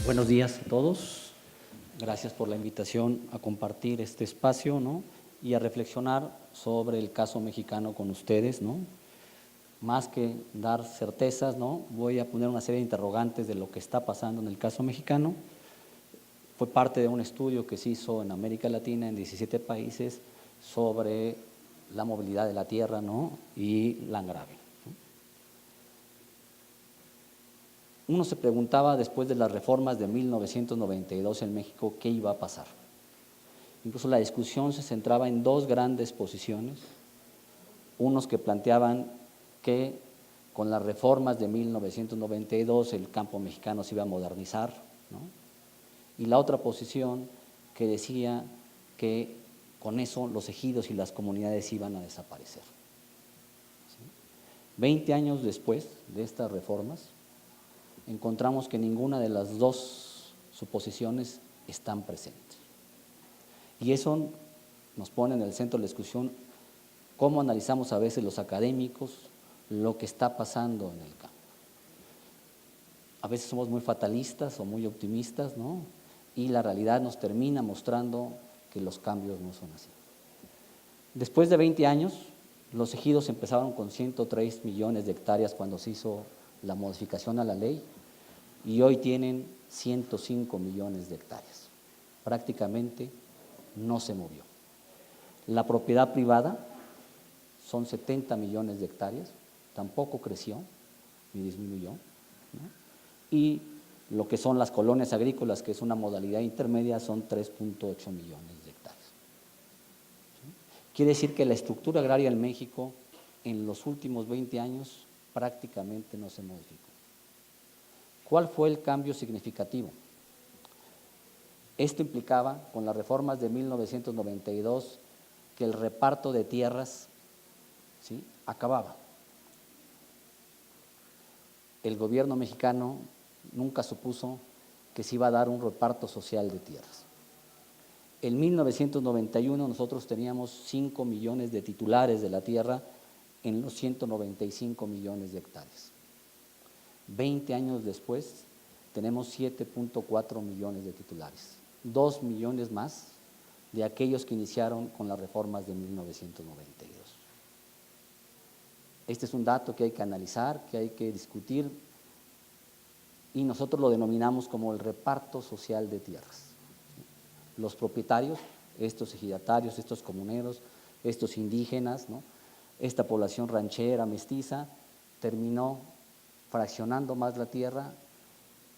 Buenos días a todos. Gracias por la invitación a compartir este espacio, ¿no? Y a reflexionar sobre el caso mexicano con ustedes, ¿no? Más que dar certezas, ¿no? Voy a poner una serie de interrogantes de lo que está pasando en el caso mexicano. Fue parte de un estudio que se hizo en América Latina, en 17 países, sobre la movilidad de la tierra, ¿no? Y la grave. Uno se preguntaba después de las reformas de 1992 en México qué iba a pasar. Incluso la discusión se centraba en dos grandes posiciones, unos que planteaban que con las reformas de 1992 el campo mexicano se iba a modernizar, ¿no? Y la otra posición que decía que con eso los ejidos y las comunidades iban a desaparecer. ¿Sí? 20 años después de estas reformas, encontramos que ninguna de las dos suposiciones están presentes. Y eso nos pone en el centro de la discusión cómo analizamos a veces los académicos lo que está pasando en el campo. A veces somos muy fatalistas o muy optimistas, ¿no? Y la realidad nos termina mostrando que los cambios no son así. Después de 20 años, los ejidos empezaron con 103 millones de hectáreas cuando se hizo la modificación a la ley, y hoy tienen 105 millones de hectáreas. Prácticamente no se movió. La propiedad privada son 70 millones de hectáreas, tampoco creció ni disminuyó, ¿no? Y lo que son las colonias agrícolas, que es una modalidad intermedia, son 3.8 millones de hectáreas. ¿Sí? Quiere decir que la estructura agraria en México en los últimos 20 años prácticamente no se modificó. ¿Cuál fue el cambio significativo? Esto implicaba, con las reformas de 1992, que el reparto de tierras, ¿sí?, acababa. El gobierno mexicano nunca supuso que se iba a dar un reparto social de tierras. En 1991 nosotros teníamos 5 millones de titulares de la tierra en los 195 millones de hectáreas. 20 años después tenemos 7.4 millones de titulares, 2 millones más de aquellos que iniciaron con las reformas de 1992. Este es un dato que hay que analizar, que hay que discutir, y nosotros lo denominamos como el reparto social de tierras. Los propietarios, estos ejidatarios, estos comuneros, estos indígenas, ¿no?, esta población ranchera, mestiza, terminó fraccionando más la tierra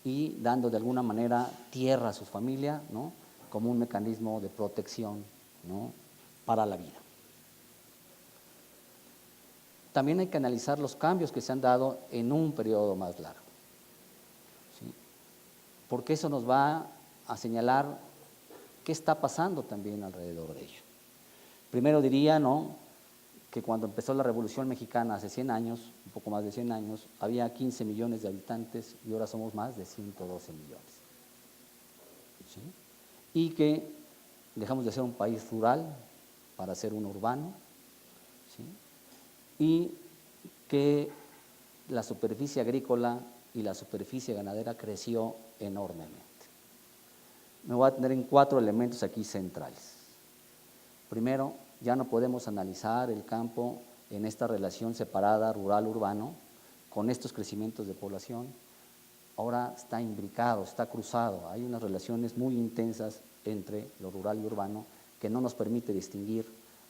y dando de alguna manera tierra a su familia, ¿no?, como un mecanismo de protección, ¿no?, para la vida. También hay que analizar los cambios que se han dado en un periodo más largo, ¿sí?, porque eso nos va a señalar qué está pasando también alrededor de ello. Primero diría, ¿no?, que cuando empezó la Revolución Mexicana hace 100 años, un poco más de 100 años, había 15 millones de habitantes y ahora somos más de 112 millones. ¿Sí? Y que dejamos de ser un país rural para ser un urbano, ¿sí?, y que la superficie agrícola y la superficie ganadera creció enormemente. Me voy a tener en 4 elementos aquí centrales. Primero, ya no podemos analizar el campo en esta relación separada rural-urbano con estos crecimientos de población. Ahora está imbricado, está cruzado, hay unas relaciones muy intensas entre lo rural y urbano que no nos permite distinguir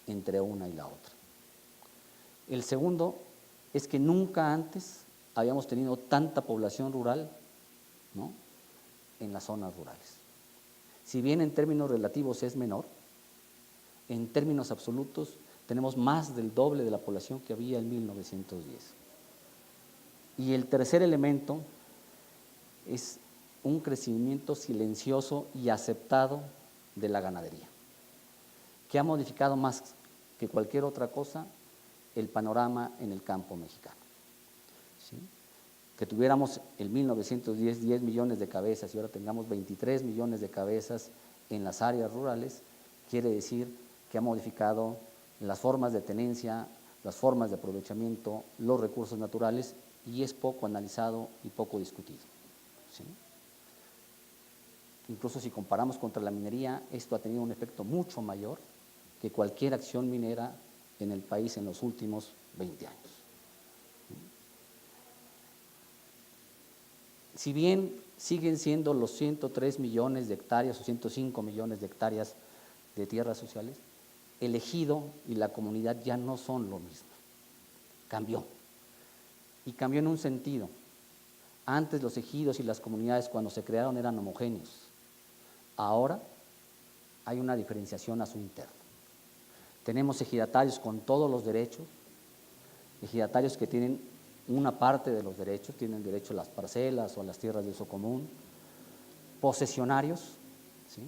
entre una y la otra. El segundo es que nunca antes habíamos tenido tanta población rural, ¿no?, en las zonas rurales. Si bien en términos relativos es menor, en términos absolutos tenemos más del doble de la población que había en 1910. Y el tercer elemento es un crecimiento silencioso y aceptado de la ganadería, que ha modificado más que cualquier otra cosa el panorama en el campo mexicano. ¿Sí? Que tuviéramos en 1910 10 millones de cabezas y ahora tengamos 23 millones de cabezas en las áreas rurales, quiere decir que ha modificado las formas de tenencia, las formas de aprovechamiento, los recursos naturales, y es poco analizado y poco discutido. ¿Sí? Incluso si comparamos contra la minería, esto ha tenido un efecto mucho mayor que cualquier acción minera en el país en los últimos 20 años. Si bien siguen siendo los 103 millones de hectáreas o 105 millones de hectáreas de tierras sociales, el ejido y la comunidad ya no son lo mismo. Cambió. Y cambió en un sentido. Antes los ejidos y las comunidades cuando se crearon eran homogéneos. Ahora hay una diferenciación a su interno. Tenemos ejidatarios con todos los derechos, ejidatarios que tienen una parte de los derechos, tienen derecho a las parcelas o a las tierras de uso común, posesionarios, ¿sí?,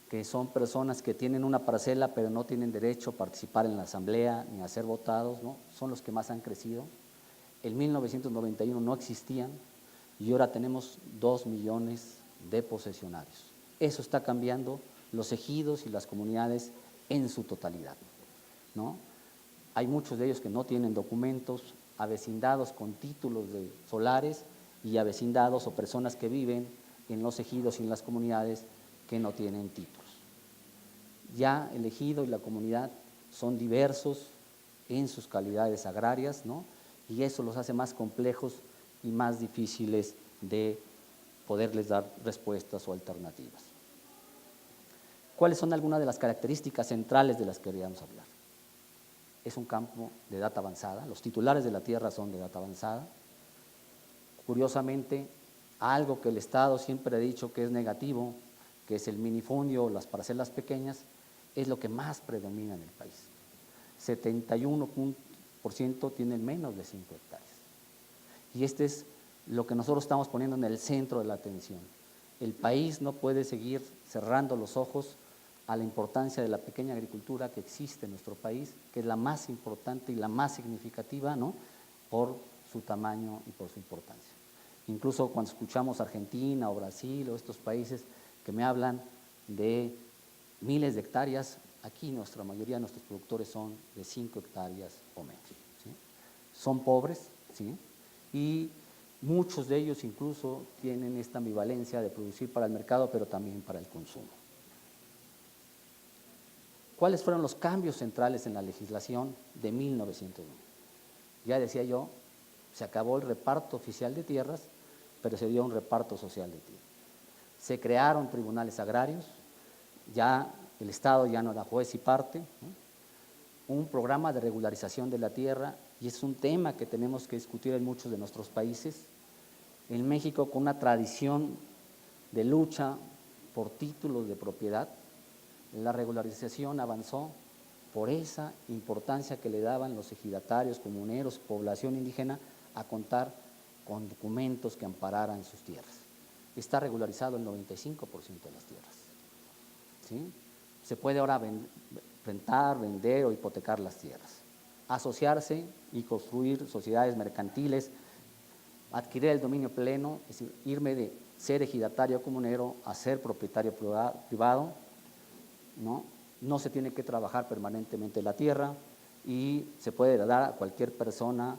que son personas que tienen una parcela pero no tienen derecho a participar en la asamblea ni a ser votados, ¿no? Son los que más han crecido. En 1991 no existían y ahora tenemos 2 millones de posesionarios. Eso está cambiando los ejidos y las comunidades en su totalidad, ¿no? Hay muchos de ellos que no tienen documentos, avecindados con títulos de solares y avecindados o personas que viven en los ejidos y en las comunidades que no tienen títulos. Ya el ejido y la comunidad son diversos en sus calidades agrarias, ¿no? Y eso los hace más complejos y más difíciles de poderles dar respuestas o alternativas. ¿Cuáles son algunas de las características centrales de las que queríamos hablar? Es un campo de edad avanzada, los titulares de la tierra son de edad avanzada. Curiosamente, algo que el Estado siempre ha dicho que es negativo, que es el minifundio o las parcelas pequeñas, es lo que más predomina en el país. 71% tienen menos de 5 hectáreas. Y este es lo que nosotros estamos poniendo en el centro de la atención. El país no puede seguir cerrando los ojos a la importancia de la pequeña agricultura que existe en nuestro país, que es la más importante y la más significativa, ¿no?, por su tamaño y por su importancia. Incluso cuando escuchamos Argentina o Brasil o estos países que me hablan de miles de hectáreas, aquí nuestra mayoría de nuestros productores son de 5 hectáreas o menos, ¿sí? Son pobres, ¿sí?, y muchos de ellos incluso tienen esta ambivalencia de producir para el mercado, pero también para el consumo. ¿Cuáles fueron los cambios centrales en la legislación de 1901? Ya decía yo, se acabó el reparto oficial de tierras, pero se dio un reparto social de tierras. Se crearon tribunales agrarios, ya el Estado ya no era juez y parte, ¿no? Un programa de regularización de la tierra, y es un tema que tenemos que discutir en muchos de nuestros países. En México, con una tradición de lucha por títulos de propiedad, la regularización avanzó por esa importancia que le daban los ejidatarios, comuneros, población indígena, a contar con documentos que ampararan sus tierras. Está regularizado el 95% de las tierras, ¿sí? Se puede ahora rentar, vender o hipotecar las tierras, asociarse y construir sociedades mercantiles, adquirir el dominio pleno, es decir, irme de ser ejidatario comunero a ser propietario privado, no se tiene que trabajar permanentemente la tierra y se puede dar a cualquier persona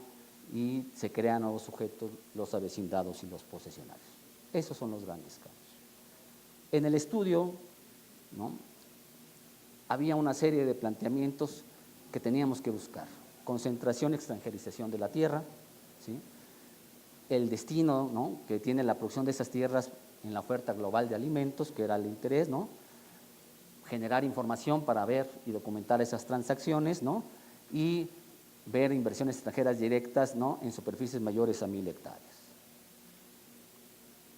y se crean nuevos sujetos, los avecindados y los posesionarios. Esos son los grandes cambios. En el estudio, ¿no?, había una serie de planteamientos que teníamos que buscar: concentración, extranjerización de la tierra, ¿sí?, el destino, ¿no?, que tiene la producción de esas tierras en la oferta global de alimentos, que era el interés, ¿no?, generar información para ver y documentar esas transacciones, ¿no?, y ver inversiones extranjeras directas, ¿no?, en superficies mayores a 1000 hectáreas.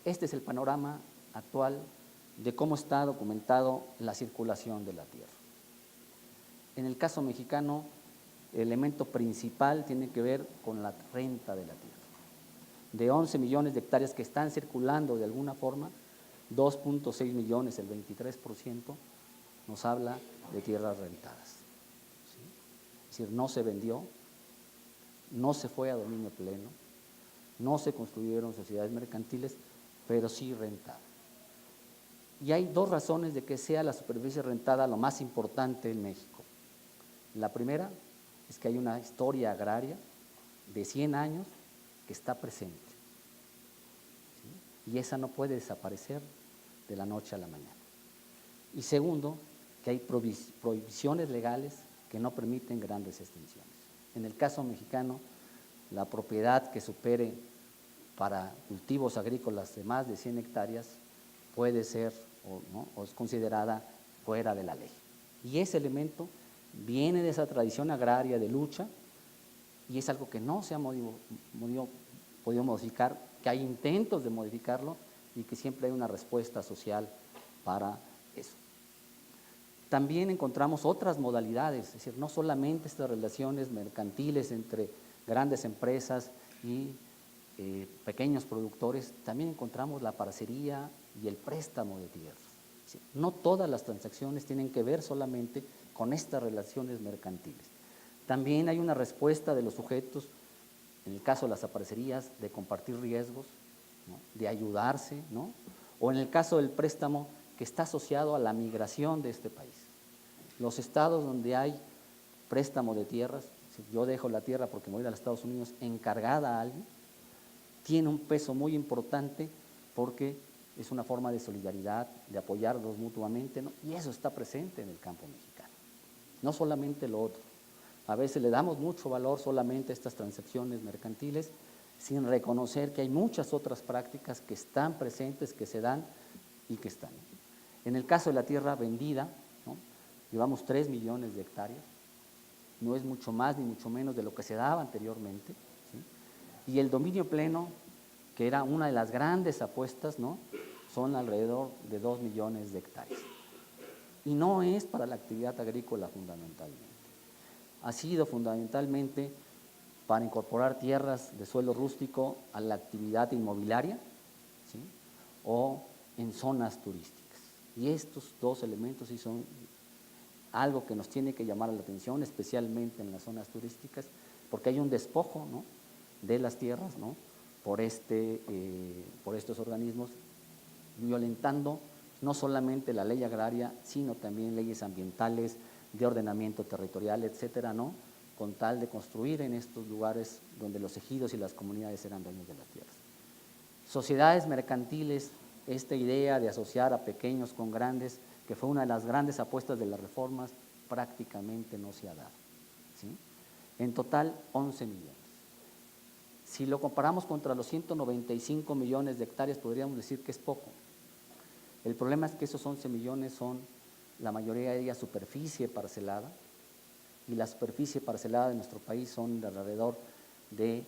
Este es el panorama actual de cómo está documentado la circulación de la tierra. En el caso mexicano, el elemento principal tiene que ver con la renta de la tierra. De 11 millones de hectáreas que están circulando de alguna forma, 2.6 millones, el 23%, nos habla de tierras rentadas, ¿sí? Es decir, no se vendió, no se fue a dominio pleno, no se construyeron sociedades mercantiles, pero sí rentada. Y hay dos razones de que sea la superficie rentada lo más importante en México. La primera es que hay una historia agraria de 100 años que está presente, ¿sí?, y esa no puede desaparecer de la noche a la mañana. Y segundo, que hay prohibiciones legales que no permiten grandes extensiones. En el caso mexicano, la propiedad que supere para cultivos agrícolas de más de 100 hectáreas puede ser o es considerada fuera de la ley. Y ese elemento viene de esa tradición agraria de lucha y es algo que no se ha podido modificar, que hay intentos de modificarlo y que siempre hay una respuesta social para eso. También encontramos otras modalidades, es decir, no solamente estas relaciones mercantiles entre grandes empresas y pequeños productores, también encontramos la parcería y el préstamo de tierras. Es decir, no todas las transacciones tienen que ver solamente con estas relaciones mercantiles. También hay una respuesta de los sujetos, en el caso de las aparcerías, de compartir riesgos, ¿no?, de ayudarse, ¿no?, o en el caso del préstamo, que está asociado a la migración de este país. Los estados donde hay préstamo de tierras, si yo dejo la tierra porque me voy a los Estados Unidos encargada a alguien, tiene un peso muy importante porque es una forma de solidaridad, de apoyarnos mutuamente, ¿no?, y eso está presente en el campo mexicano. No solamente lo otro. A veces le damos mucho valor solamente a estas transacciones mercantiles sin reconocer que hay muchas otras prácticas que están presentes, que se dan y que están. En el caso de la tierra vendida, ¿no?, llevamos 3 millones de hectáreas, no es mucho más ni mucho menos de lo que se daba anteriormente, ¿sí? Y el dominio pleno, que era una de las grandes apuestas, ¿no?, son alrededor de 2 millones de hectáreas. Y no es para la actividad agrícola fundamentalmente. Ha sido fundamentalmente para incorporar tierras de suelo rústico a la actividad inmobiliaria, ¿sí?, o en zonas turísticas. Y estos dos elementos sí son algo que nos tiene que llamar la atención, especialmente en las zonas turísticas, porque hay un despojo, ¿no?, de las tierras, ¿no?, por estos organismos, violentando no solamente la ley agraria, sino también leyes ambientales, de ordenamiento territorial, etcétera, ¿no?, con tal de construir en estos lugares donde los ejidos y las comunidades eran dueños de las tierras. Sociedades mercantiles, esta idea de asociar a pequeños con grandes, que fue una de las grandes apuestas de las reformas, prácticamente no se ha dado, ¿sí? En total, 11 millones. Si lo comparamos contra los 195 millones de hectáreas, podríamos decir que es poco. El problema es que esos 11 millones son, la mayoría de ellas, superficie parcelada, y la superficie parcelada de nuestro país son de alrededor de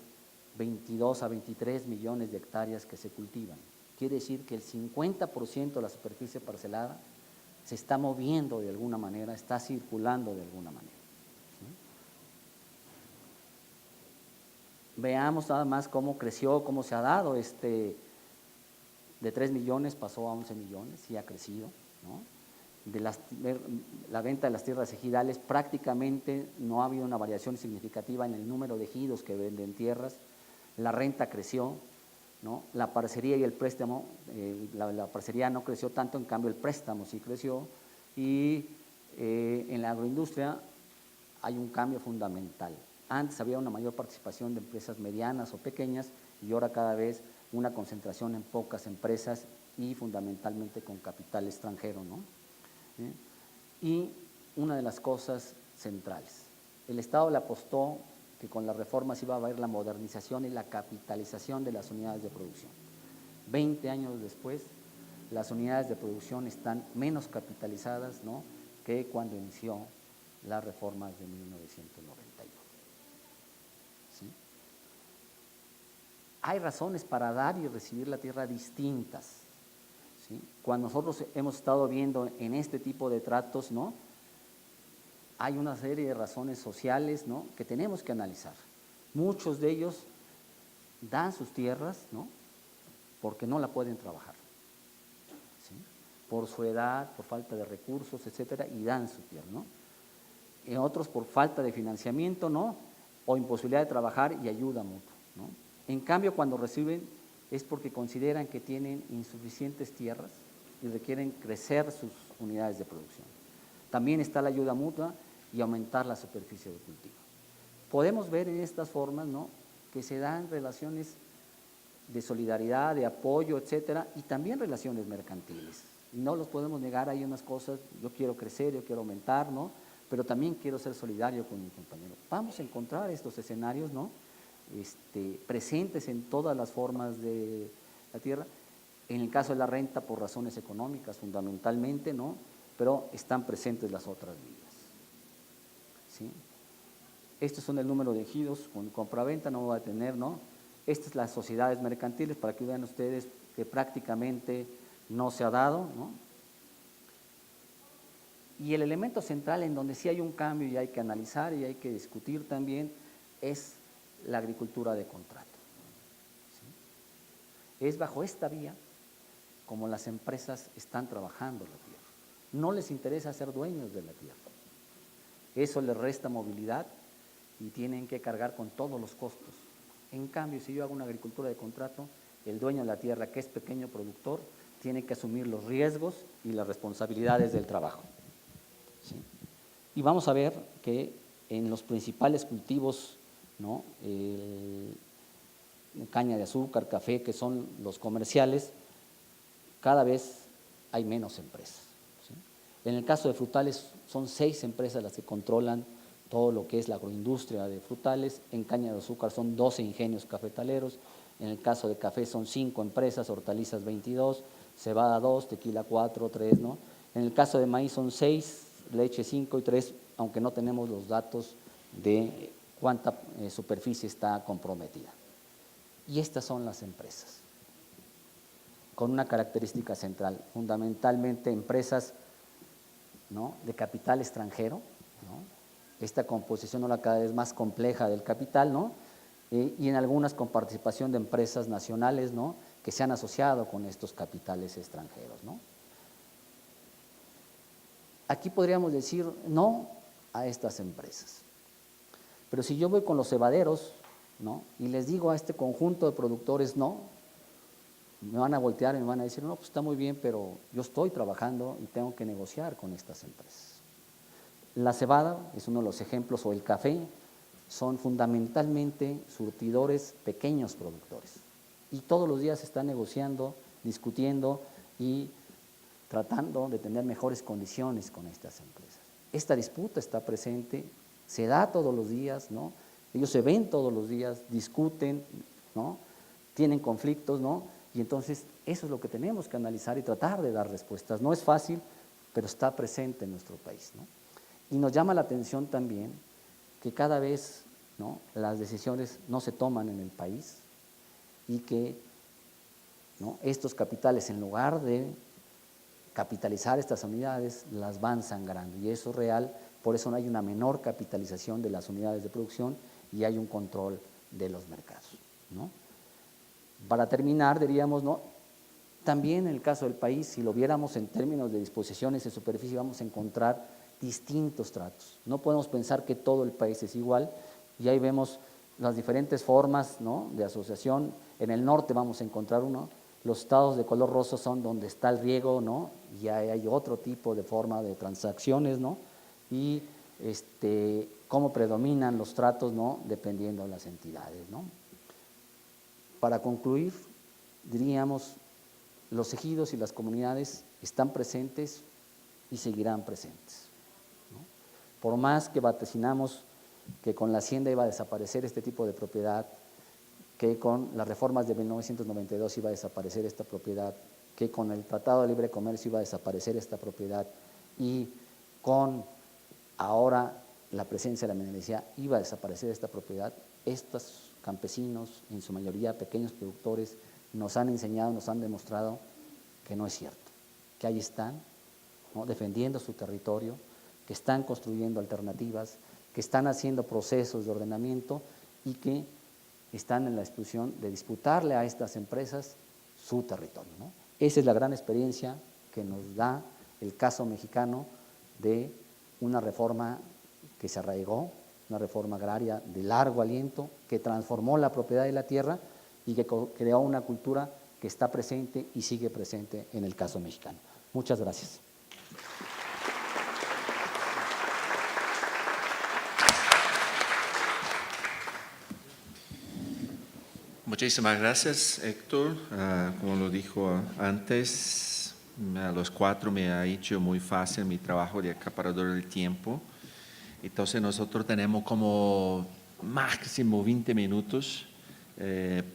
22 a 23 millones de hectáreas que se cultivan. Quiere decir que el 50% de la superficie parcelada se está moviendo de alguna manera, está circulando de alguna manera, ¿sí? Veamos nada más cómo creció, cómo se ha dado de 3 millones pasó a 11 millones, y ha crecido, ¿no? La venta de las tierras ejidales, prácticamente no ha habido una variación significativa en el número de ejidos que venden tierras. La renta creció, ¿no? La parcería y el préstamo, la parcería no creció tanto, en cambio el préstamo sí creció, y en la agroindustria hay un cambio fundamental. Antes había una mayor participación de empresas medianas o pequeñas, y ahora cada vez una concentración en pocas empresas y fundamentalmente con capital extranjero, ¿no? Y una de las cosas centrales, el Estado le apostó que con las reformas iba a haber la modernización y la capitalización de las unidades de producción. 20 años después, las unidades de producción están menos capitalizadas, ¿no?, que cuando inició las reformas de 1991. ¿Sí? Hay razones para dar y recibir la tierra distintas. ¿Sí? Cuando nosotros hemos estado viendo en este tipo de tratos, ¿no?, hay una serie de razones sociales, ¿no?, que tenemos que analizar. Muchos de ellos dan sus tierras, ¿no?, porque no la pueden trabajar, ¿sí?, por su edad, por falta de recursos, etcétera, y dan su tierra, ¿no? Y otros por falta de financiamiento, ¿no?, o imposibilidad de trabajar y ayuda mutua, ¿no? En cambio, cuando reciben es porque consideran que tienen insuficientes tierras y requieren crecer sus unidades de producción. También está la ayuda mutua y aumentar la superficie de cultivo. Podemos ver en estas formas, ¿no?, que se dan relaciones de solidaridad, de apoyo, etcétera, y también relaciones mercantiles. Y no los podemos negar, hay unas cosas, yo quiero crecer, yo quiero aumentar, ¿no? Pero también quiero ser solidario con mi compañero. Vamos a encontrar estos escenarios, ¿no? Presentes en todas las formas de la tierra. En el caso de la renta, por razones económicas, fundamentalmente, ¿no? Pero están presentes las otras vías, ¿sí? Estos son el número de ejidos con compraventa, no va a tener, ¿no? Estas son las sociedades mercantiles, para que vean ustedes que prácticamente no se ha dado, ¿no? Y el elemento central en donde sí hay un cambio y hay que analizar y hay que discutir también es la agricultura de contrato, ¿sí? Es bajo esta vía como las empresas están trabajando la tierra. No les interesa ser dueños de la tierra. Eso les resta movilidad y tienen que cargar con todos los costos. En cambio, si yo hago una agricultura de contrato, el dueño de la tierra, que es pequeño productor, tiene que asumir los riesgos y las responsabilidades del trabajo, ¿sí? Y vamos a ver que en los principales cultivos, ¿no? Caña de azúcar, café, que son los comerciales, cada vez hay menos empresas, ¿sí? En el caso de frutales, son 6 empresas las que controlan todo lo que es la agroindustria de frutales. En caña de azúcar son 12 ingenios cafetaleros. En el caso de café son 5 empresas, hortalizas 22, cebada 2, tequila 4, 3, ¿no? En el caso de maíz son 6, leche 5 y 3, aunque no tenemos los datos de cuánta superficie está comprometida. Y estas son las empresas, con una característica central, fundamentalmente empresas, ¿no? De capital extranjero, ¿no? Esta composición ahora cada vez más compleja del capital, ¿no? Y en algunas con participación de empresas nacionales, ¿no? Que se han asociado con estos capitales extranjeros, ¿no? Aquí podríamos decir no a estas empresas, pero si yo voy con los cebaderos, ¿no? Y les digo a este conjunto de productores no, me van a voltear y me van a decir, no, pues está muy bien, pero yo estoy trabajando y tengo que negociar con estas empresas. La cebada es uno de los ejemplos, o el café, son fundamentalmente surtidores, pequeños productores. Y todos los días se están negociando, discutiendo y tratando de tener mejores condiciones con estas empresas. Esta disputa está presente, se da todos los días, ¿no? Ellos se ven todos los días, discuten, ¿no? Tienen conflictos, ¿no? Y entonces eso es lo que tenemos que analizar y tratar de dar respuestas. No es fácil, pero está presente en nuestro país, ¿no? Y nos llama la atención también que cada vez, ¿no? Las decisiones no se toman en el país y que, ¿no? Estos capitales, en lugar de capitalizar estas unidades, las van sangrando, y eso es real. Por eso no hay una menor capitalización de las unidades de producción y hay un control de los mercados, ¿no? Para terminar, diríamos, ¿no? También en el caso del país, si lo viéramos en términos de disposiciones de superficie, vamos a encontrar distintos tratos. No podemos pensar que todo el país es igual, y ahí vemos las diferentes formas, ¿no? De asociación. En el norte vamos a encontrar uno, los estados de color rosa son donde está el riego, ¿no? Y hay otro tipo de forma de transacciones, ¿no? Y cómo predominan los tratos, ¿no? Dependiendo de las entidades, ¿no? Para concluir, diríamos, los ejidos y las comunidades están presentes y seguirán presentes, ¿no? Por más que vaticinamos que con la hacienda iba a desaparecer este tipo de propiedad, que con las reformas de 1992 iba a desaparecer esta propiedad, que con el Tratado de Libre Comercio iba a desaparecer esta propiedad, y con ahora la presencia de la minería iba a desaparecer esta propiedad, estos campesinos, en su mayoría pequeños productores, nos han enseñado, nos han demostrado que no es cierto, que ahí están, ¿no? Defendiendo su territorio, que están construyendo alternativas, que están haciendo procesos de ordenamiento y que están en la disposición de disputarle a estas empresas su territorio, ¿no? Esa es la gran experiencia que nos da el caso mexicano de una reforma que se arraigó, una reforma agraria de largo aliento, que transformó la propiedad de la tierra y que creó una cultura que está presente y sigue presente en el caso mexicano. Muchas gracias. Muchas Muchísimas gracias, Héctor. Como lo dijo antes, a los 4 me ha hecho muy fácil mi trabajo de acaparador del tiempo. Entonces nosotros tenemos como máximo 20 minutos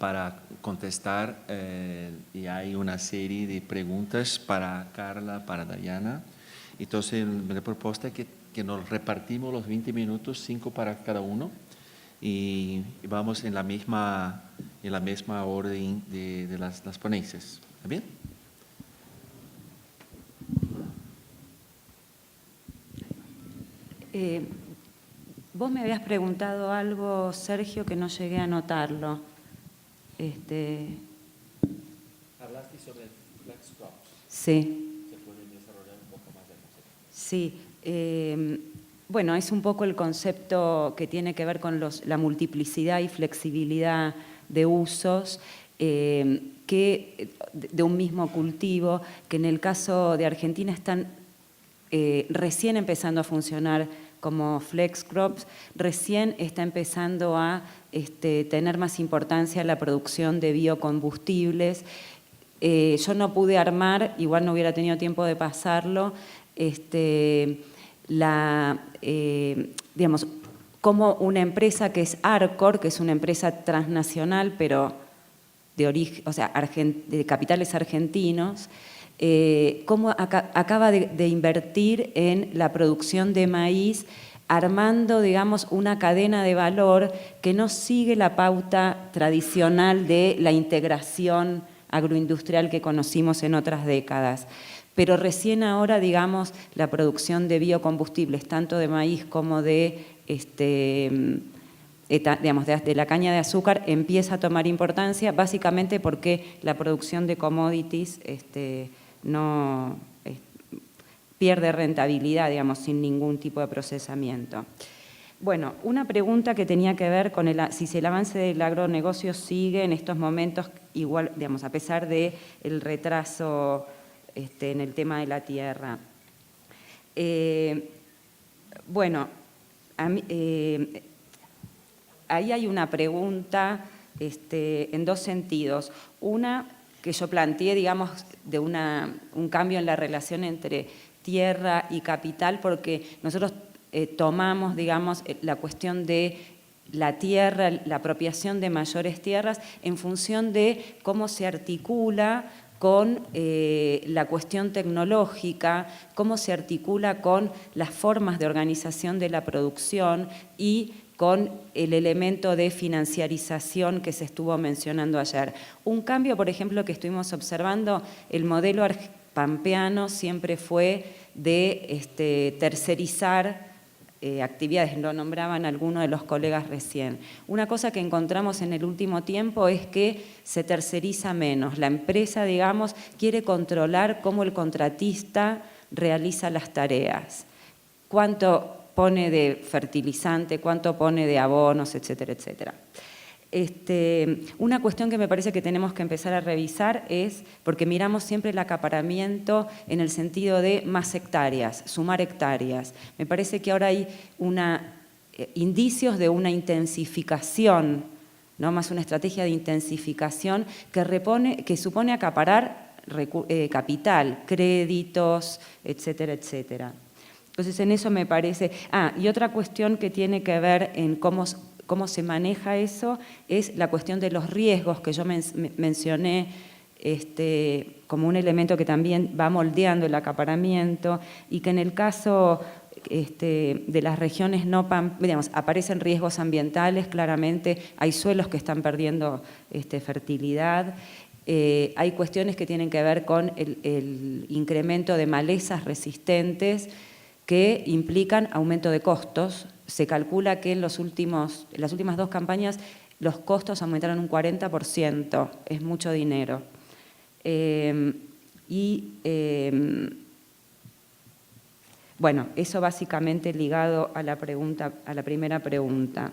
para contestar y hay una serie de preguntas para Carla, para Dayana. Entonces la propuesta es que nos repartimos los 20 minutos, 5 para cada uno, y vamos en la misma orden de las ponencias. ¿Está bien? Vos me habías preguntado algo, Sergio, que no llegué a anotarlo. Hablaste sobre el flex crops. Sí. ¿Se puede desarrollar un poco más de eso? Sí. Bueno, es un poco el concepto que tiene que ver con la multiplicidad y flexibilidad de usos de un mismo cultivo, que en el caso de Argentina están recién empezando a funcionar como flex crops, recién está empezando a tener más importancia la producción de biocombustibles. Yo no pude armar, igual no hubiera tenido tiempo de pasarlo, digamos, como una empresa que es Arcor, que es una empresa transnacional, pero de origen, o sea, de capitales argentinos, cómo acaba de invertir en la producción de maíz, armando, digamos, una cadena de valor que no sigue la pauta tradicional de la integración agroindustrial que conocimos en otras décadas. Pero recién ahora, digamos, la producción de biocombustibles, tanto de maíz como de, digamos, de la caña de azúcar, empieza a tomar importancia, básicamente porque la producción de commodities no pierde rentabilidad, digamos, sin ningún tipo de procesamiento. Bueno, una pregunta que tenía que ver con si el avance del agronegocio sigue en estos momentos igual, digamos, a pesar del retraso en el tema de la tierra. Bueno, ahí hay una pregunta en dos sentidos. Una que yo planteé, digamos, de un cambio en la relación entre tierra y capital, porque nosotros tomamos, digamos, la cuestión de la tierra, la apropiación de mayores tierras en función de cómo se articula con la cuestión tecnológica, cómo se articula con las formas de organización de la producción y con el elemento de financiarización que se estuvo mencionando ayer. Un cambio, por ejemplo, que estuvimos observando, el modelo pampeano siempre fue de tercerizar actividades, lo nombraban algunos de los colegas recién. Una cosa que encontramos en el último tiempo es que se terceriza menos. La empresa, digamos, quiere controlar cómo el contratista realiza las tareas. Cuánto pone de fertilizante, cuánto pone de abonos, etcétera, etcétera. Una cuestión que me parece que tenemos que empezar a revisar es, porque miramos siempre el acaparamiento en el sentido de más hectáreas, sumar hectáreas. Me parece que ahora hay indicios de una intensificación, ¿no? Más una estrategia de intensificación que supone acaparar capital, créditos, etcétera, etcétera. Entonces, en eso me parece… y otra cuestión que tiene que ver en cómo se maneja eso es la cuestión de los riesgos que yo mencioné como un elemento que también va moldeando el acaparamiento y que en el caso de las regiones digamos, aparecen riesgos ambientales, claramente hay suelos que están perdiendo fertilidad, hay cuestiones que tienen que ver con el incremento de malezas resistentes que implican aumento de costos. Se calcula que en las últimas 2 campañas los costos aumentaron un 40%, es mucho dinero. Bueno, eso básicamente ligado a la primera pregunta.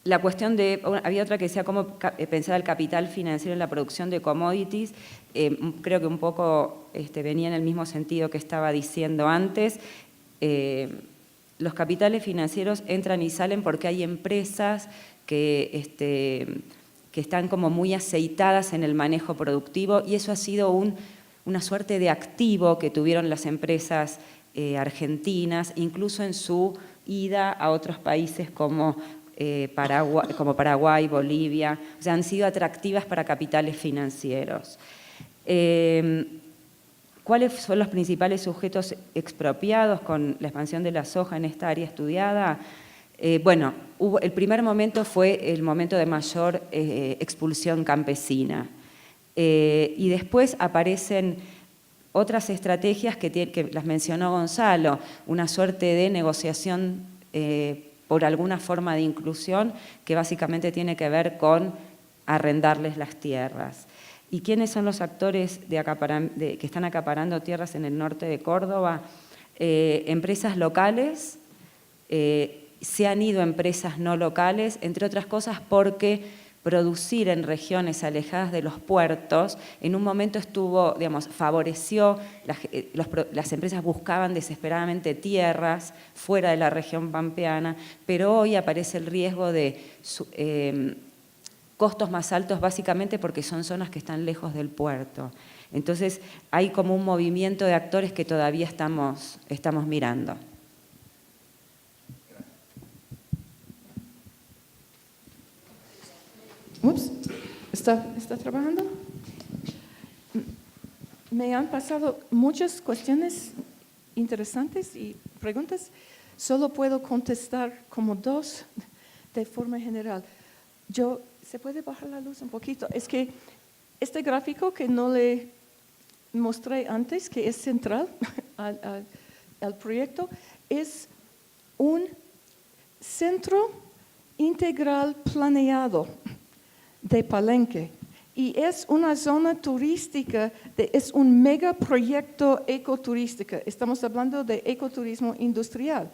La cuestión había otra que decía cómo pensar el capital financiero en la producción de commodities. Creo que un poco venía en el mismo sentido que estaba diciendo antes. los capitales financieros entran y salen porque hay empresas que están como muy aceitadas en el manejo productivo y eso ha sido una suerte de activo que tuvieron las empresas argentinas, incluso en su ida a otros países como Paraguay, Bolivia, o sea, han sido atractivas para capitales financieros. ¿Cuáles son los principales sujetos expropiados con la expansión de la soja en esta área estudiada? Bueno, el primer momento fue el momento de mayor expulsión campesina. Y después aparecen otras estrategias que las mencionó Gonzalo, una suerte de negociación por alguna forma de inclusión que básicamente tiene que ver con arrendarles las tierras. ¿Y quiénes son los actores que están acaparando tierras en el norte de Córdoba? Empresas locales, se han ido empresas no locales, entre otras cosas porque producir en regiones alejadas de los puertos, en un momento favoreció, las empresas buscaban desesperadamente tierras fuera de la región pampeana, pero hoy aparece el riesgo de costos más altos básicamente porque son zonas que están lejos del puerto. Entonces hay como un movimiento de actores que todavía estamos mirando. Ups, ¿está trabajando? Me han pasado muchas cuestiones interesantes y preguntas. Solo puedo contestar como dos de forma general. ¿Se puede bajar la luz un poquito? Es que este gráfico que no le mostré antes, que es central al proyecto, es un centro integral planeado de Palenque y es una zona turística, es un megaproyecto ecoturístico. Estamos hablando de ecoturismo industrial.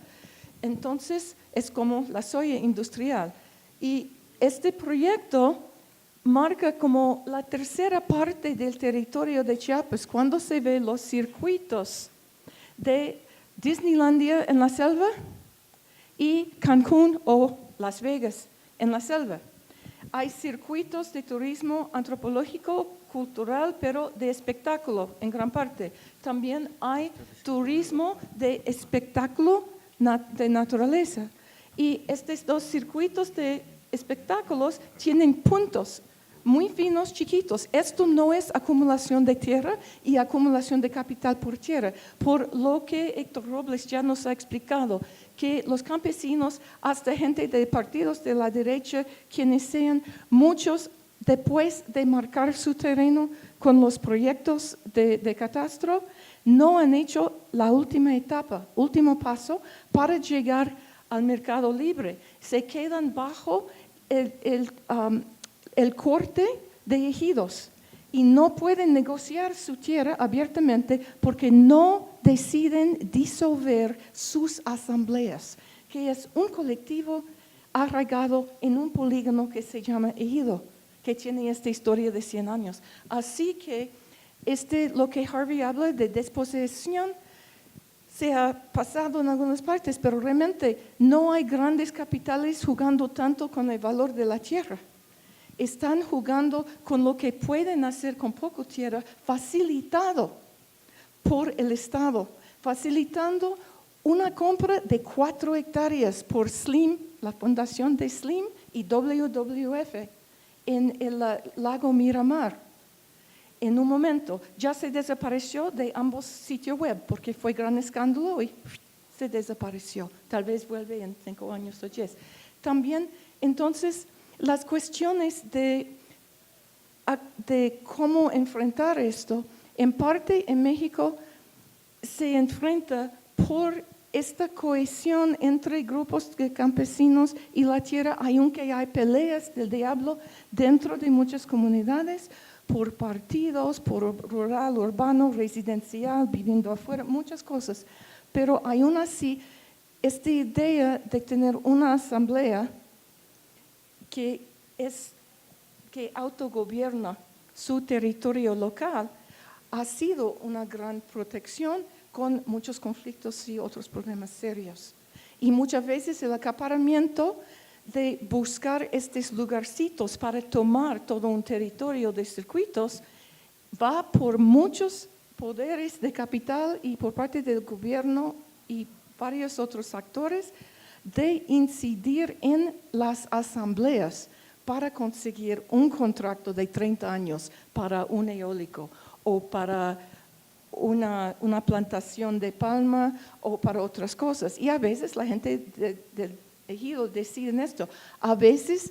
Entonces es como la soya industrial. Y este proyecto marca como la tercera parte del territorio de Chiapas cuando se ve los circuitos de Disneylandia en la selva y Cancún o Las Vegas en la selva. Hay circuitos de turismo antropológico, cultural, pero de espectáculo en gran parte. También hay turismo de espectáculo de naturaleza. Y estos dos circuitos de espectáculos tienen puntos muy finos, chiquitos. Esto no es acumulación de tierra y acumulación de capital por tierra, por lo que Héctor Robles ya nos ha explicado, que los campesinos, hasta gente de partidos de la derecha, quienes sean muchos, después de marcar su terreno con los proyectos de catastro, no han hecho la última etapa, último paso para llegar al mercado libre. Se quedan bajo el corte de ejidos y no pueden negociar su tierra abiertamente porque no deciden disolver sus asambleas, que es un colectivo arraigado en un polígono que se llama ejido, que tiene esta historia de 100 años. Así que lo que Harvey habla de desposesión se ha pasado en algunas partes, pero realmente no hay grandes capitales jugando tanto con el valor de la tierra. Están jugando con lo que pueden hacer con poco tierra, facilitado por el Estado, facilitando una compra de 4 hectáreas por Slim, la fundación de Slim y WWF en el lago Miramar. En un momento ya se desapareció de ambos sitios web porque fue gran escándalo y se desapareció. Tal vez vuelve en 5 años o 10. También, entonces, las cuestiones de cómo enfrentar esto, en parte en México se enfrenta por esta cohesión entre grupos de campesinos y la tierra, aunque hay peleas del diablo dentro de muchas comunidades, por partidos, por rural, urbano, residencial, viviendo afuera, muchas cosas. Pero aún así, esta idea de tener una asamblea que autogobierna su territorio local ha sido una gran protección con muchos conflictos y otros problemas serios. Y muchas veces el acaparamiento de buscar estos lugarcitos para tomar todo un territorio de circuitos va por muchos poderes de capital y por parte del gobierno y varios otros actores de incidir en las asambleas para conseguir un contrato de 30 años para un eólico o para una plantación de palma o para otras cosas. Y a veces la gente del ejido decide esto. A veces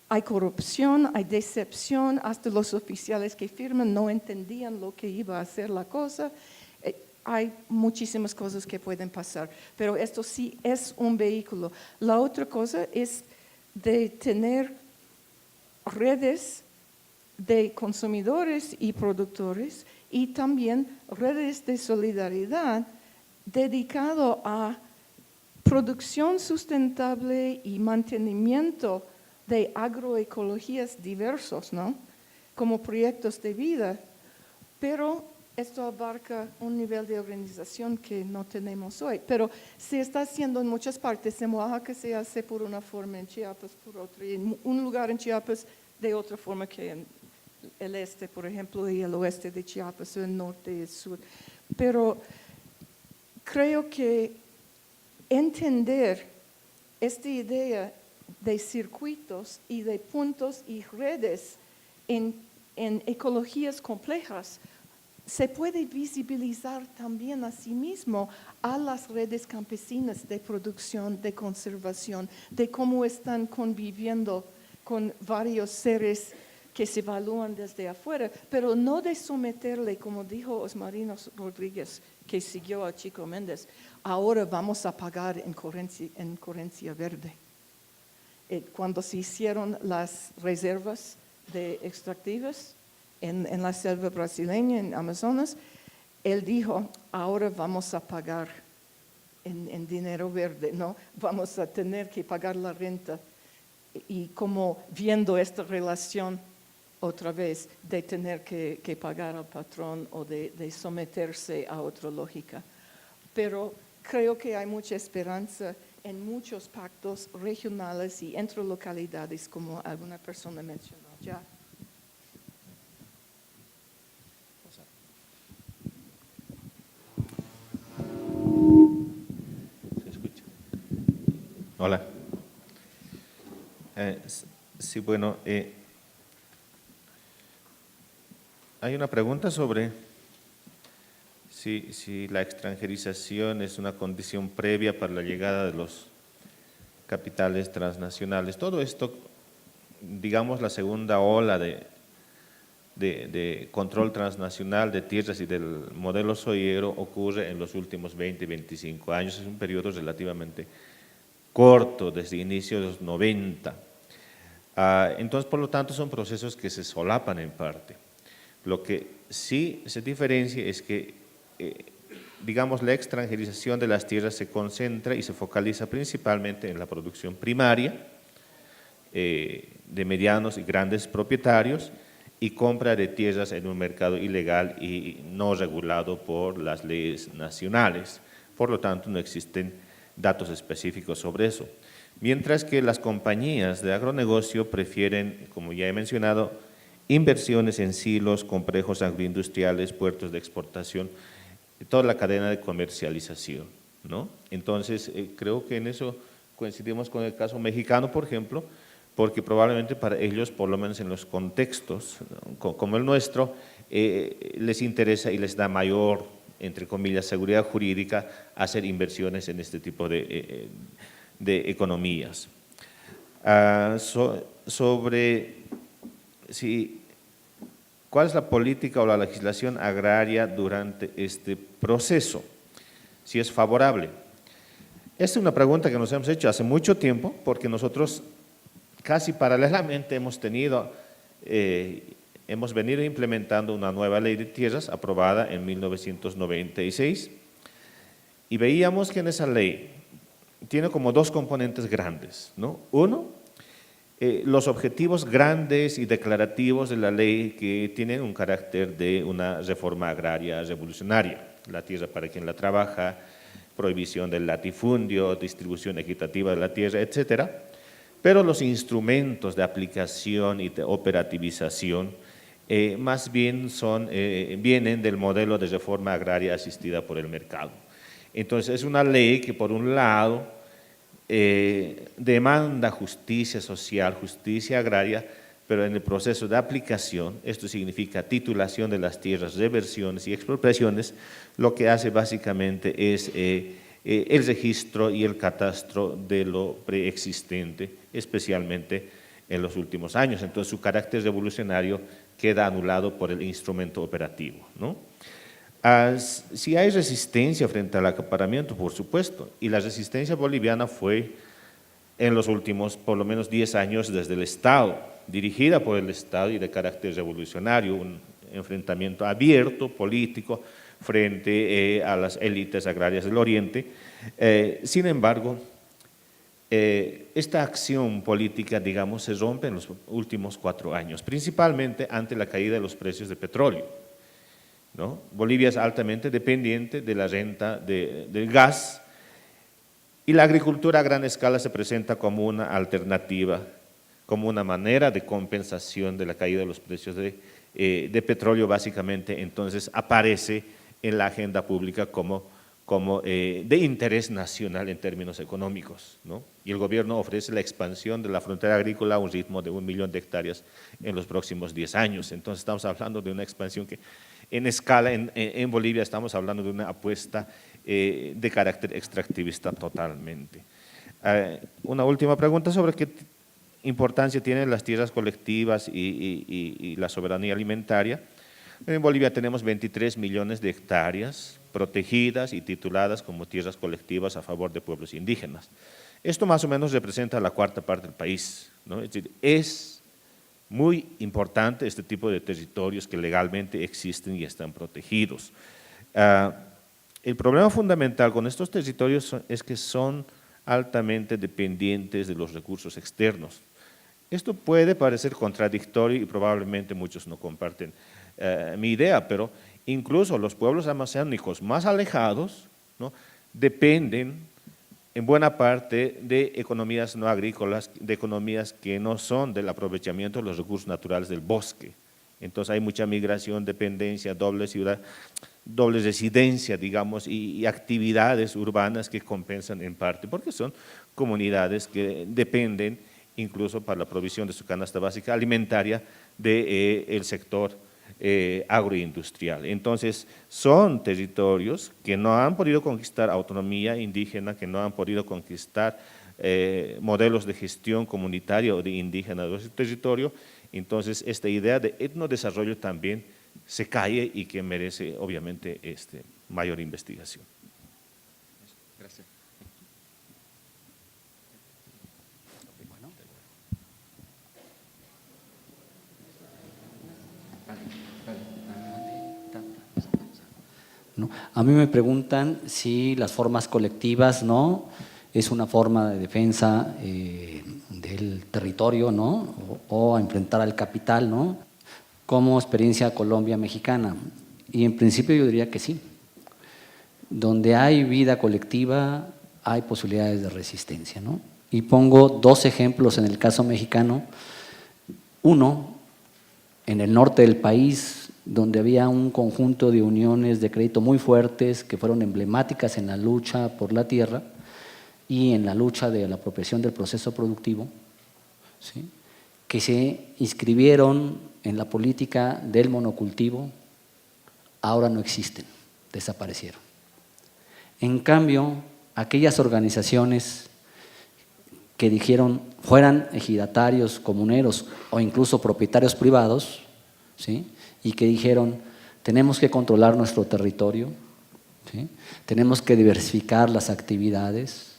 hay corrupción, hay decepción, hasta los oficiales que firman no entendían lo que iba a hacer la cosa. Hay muchísimas cosas que pueden pasar, pero esto sí es un vehículo. La otra cosa es de tener redes de consumidores y productores y también redes de solidaridad dedicado a producción sustentable y mantenimiento de agroecologías diversos, ¿no? Como proyectos de vida, pero esto abarca un nivel de organización que no tenemos hoy. Pero se está haciendo en muchas partes. En Oaxaca se hace por una forma, en Chiapas por otra, y en un lugar en Chiapas de otra forma que en el este, por ejemplo, y el oeste de Chiapas, o el norte y el sur. Pero creo que entender esta idea de circuitos y de puntos y redes en ecologías complejas se puede visibilizar también a sí mismo a las redes campesinas de producción, de conservación, de cómo están conviviendo con varios seres que se evalúan desde afuera, pero no de someterle, como dijo Osmarino Rodríguez, que siguió a Chico Méndez, ahora vamos a pagar en currencia verde. Cuando se hicieron las reservas de extractivas en la selva brasileña, en Amazonas, él dijo, ahora vamos a pagar en dinero verde, ¿no? Vamos a tener que pagar la renta. Y como viendo esta relación otra vez de tener que pagar al patrón o de someterse a otra lógica. Pero creo que hay mucha esperanza en muchos pactos regionales y entre localidades, como alguna persona mencionó ya. ¿Se escucha? Hola. Sí, bueno, hay una pregunta sobre si la extranjerización es una condición previa para la llegada de los capitales transnacionales. Todo esto, digamos, la segunda ola de control transnacional de tierras y del modelo soyero ocurre en los últimos 20, 25 años. Es un periodo relativamente corto, desde inicios de los 90. Entonces, por lo tanto, son procesos que se solapan en parte. Lo que sí se diferencia es que, digamos, la extranjerización de las tierras se concentra y se focaliza principalmente en la producción primaria de medianos y grandes propietarios y compra de tierras en un mercado ilegal y no regulado por las leyes nacionales. Por lo tanto, no existen datos específicos sobre eso. Mientras que las compañías de agronegocio prefieren, como ya he mencionado, inversiones en silos, complejos agroindustriales, puertos de exportación, toda la cadena de comercialización, ¿no? Entonces, creo que en eso coincidimos con el caso mexicano, por ejemplo, porque probablemente para ellos, por lo menos en los contextos como el nuestro, les interesa y les da mayor, entre comillas, seguridad jurídica hacer inversiones en este tipo de economías. ¿Cuál es la política o la legislación agraria durante este proceso? Si es favorable. Esta es una pregunta que nos hemos hecho hace mucho tiempo, porque nosotros casi paralelamente hemos venido implementando una nueva ley de tierras aprobada en 1996 y veíamos que en esa ley tiene como dos componentes grandes, ¿no? Uno, los objetivos grandes y declarativos de la ley que tienen un carácter de una reforma agraria revolucionaria, la tierra para quien la trabaja, prohibición del latifundio, distribución equitativa de la tierra, etcétera. Pero los instrumentos de aplicación y de operativización más bien vienen del modelo de reforma agraria asistida por el mercado. Entonces es una ley que por un lado demanda justicia social, justicia agraria, pero en el proceso de aplicación, esto significa titulación de las tierras, reversiones y expropiaciones, lo que hace básicamente es el registro y el catastro de lo preexistente, especialmente en los últimos años. Entonces su carácter revolucionario queda anulado por el instrumento operativo, ¿no? Si hay resistencia frente al acaparamiento, por supuesto, y la resistencia boliviana fue en los últimos por lo menos 10 años desde el Estado, dirigida por el Estado y de carácter revolucionario, un enfrentamiento abierto, político, frente a las élites agrarias del Oriente. Sin embargo, esta acción política, digamos, se rompe en los últimos 4 años, principalmente ante la caída de los precios de petróleo, ¿no? Bolivia es altamente dependiente de la renta del gas y la agricultura a gran escala se presenta como una alternativa, como una manera de compensación de la caída de los precios de petróleo, básicamente. Entonces aparece en la agenda pública como de interés nacional en términos económicos, ¿no? Y el gobierno ofrece la expansión de la frontera agrícola a un ritmo de 1 millón de hectáreas en los próximos 10 años. Entonces estamos hablando de una expansión que en escala, en Bolivia estamos hablando de una apuesta de carácter extractivista totalmente. Una última pregunta sobre qué importancia tienen las tierras colectivas y la soberanía alimentaria. En Bolivia tenemos 23 millones de hectáreas protegidas y tituladas como tierras colectivas a favor de pueblos indígenas. Esto más o menos representa la 1/4 parte del país, ¿no? Es decir, es muy importante este tipo de territorios que legalmente existen y están protegidos. El problema fundamental con estos territorios es que son altamente dependientes de los recursos externos. Esto puede parecer contradictorio y probablemente muchos no comparten mi idea, pero incluso los pueblos amazónicos más alejados, ¿no?, dependen en buena parte de economías no agrícolas, de economías que no son del aprovechamiento de los recursos naturales del bosque. Entonces hay mucha migración, dependencia, doble residencia, digamos, y actividades urbanas que compensan en parte, porque son comunidades que dependen incluso para la provisión de su canasta básica alimentaria del sector agroindustrial. Entonces, son territorios que no han podido conquistar autonomía indígena, que no han podido conquistar modelos de gestión comunitaria o de indígena de ese territorio. Entonces, esta idea de etnodesarrollo también se cae y que merece, obviamente, mayor investigación. Gracias. ¿No? A mí me preguntan si las formas colectivas, ¿no?, es una forma de defensa del territorio, ¿no?, o a enfrentar al capital, ¿no?, como experiencia Colombia mexicana. Y en principio yo diría que sí. Donde hay vida colectiva hay posibilidades de resistencia, ¿no? Y pongo 2 ejemplos en el caso mexicano. Uno, en el norte del país, donde había un conjunto de uniones de crédito muy fuertes que fueron emblemáticas en la lucha por la tierra y en la lucha de la apropiación del proceso productivo, ¿sí?, que se inscribieron en la política del monocultivo, ahora no existen, desaparecieron. En cambio, aquellas organizaciones que dijeron fueran ejidatarios, comuneros o incluso propietarios privados, ¿sí?, y que dijeron tenemos que controlar nuestro territorio, ¿sí?, tenemos que diversificar las actividades,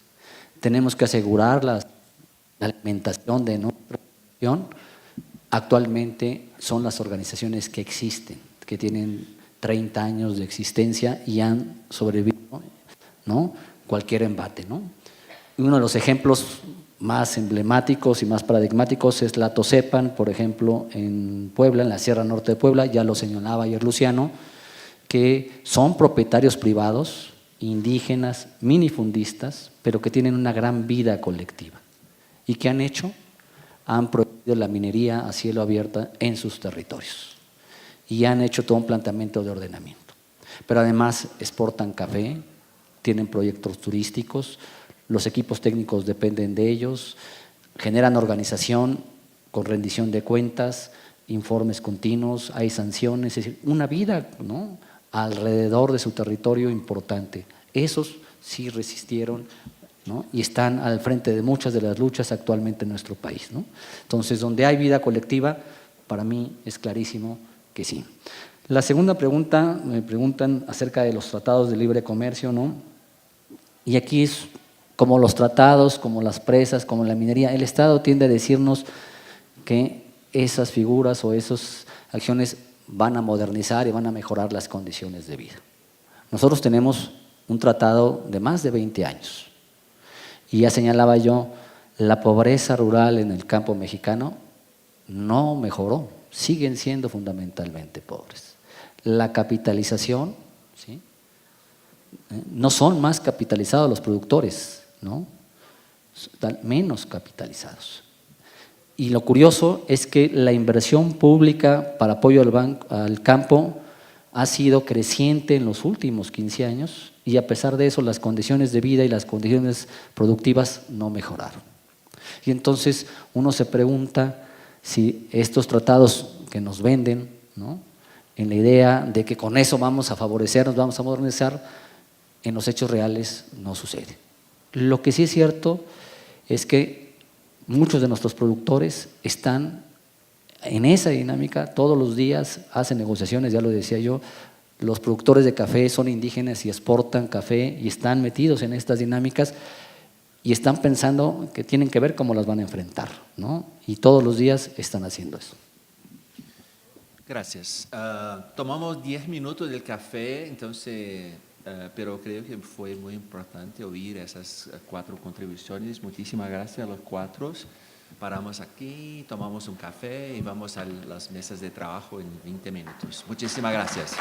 tenemos que asegurar la alimentación de nuestra población, actualmente son las organizaciones que existen, que tienen 30 años de existencia y han sobrevivido, ¿no?, cualquier embate, ¿no? Uno de los ejemplos más emblemáticos y más paradigmáticos es la Tosepan, por ejemplo, en Puebla, en la Sierra Norte de Puebla, ya lo señalaba ayer Luciano, que son propietarios privados indígenas, minifundistas, pero que tienen una gran vida colectiva. ¿Y qué han hecho? Han prohibido la minería a cielo abierto en sus territorios y han hecho todo un planteamiento de ordenamiento. Pero además exportan café, tienen proyectos turísticos, los equipos técnicos dependen de ellos, generan organización con rendición de cuentas, informes continuos, hay sanciones, es decir, una vida, ¿no?, alrededor de su territorio importante. Esos sí resistieron, ¿no?, y están al frente de muchas de las luchas actualmente en nuestro país, ¿no? Entonces, donde hay vida colectiva, para mí es clarísimo que sí. La segunda pregunta, me preguntan acerca de los tratados de libre comercio, ¿no? Y aquí es como los tratados, como las presas, como la minería, el Estado tiende a decirnos que esas figuras o esas acciones van a modernizar y van a mejorar las condiciones de vida. Nosotros tenemos un tratado de más de 20 años y ya señalaba yo, la pobreza rural en el campo mexicano no mejoró, siguen siendo fundamentalmente pobres. La capitalización, ¿sí?, no son más capitalizados los productores, ¿no?, están menos capitalizados. Y lo curioso es que la inversión pública para apoyo al campo ha sido creciente en los últimos 15 años y a pesar de eso las condiciones de vida y las condiciones productivas no mejoraron. Y entonces uno se pregunta si estos tratados que nos venden, ¿no?, en la idea de que con eso vamos a favorecernos, vamos a modernizar, en los hechos reales no sucede. Lo que sí es cierto es que muchos de nuestros productores están en esa dinámica, todos los días hacen negociaciones, ya lo decía yo, los productores de café son indígenas y exportan café y están metidos en estas dinámicas y están pensando que tienen que ver cómo las van a enfrentar, ¿no? Y todos los días están haciendo eso. Gracias. Tomamos 10 minutos del café, entonces, pero creo que fue muy importante oír esas 4 contribuciones. Muchísimas gracias a los 4. Paramos aquí, tomamos un café y vamos a las mesas de trabajo en 20 minutos. Muchísimas gracias.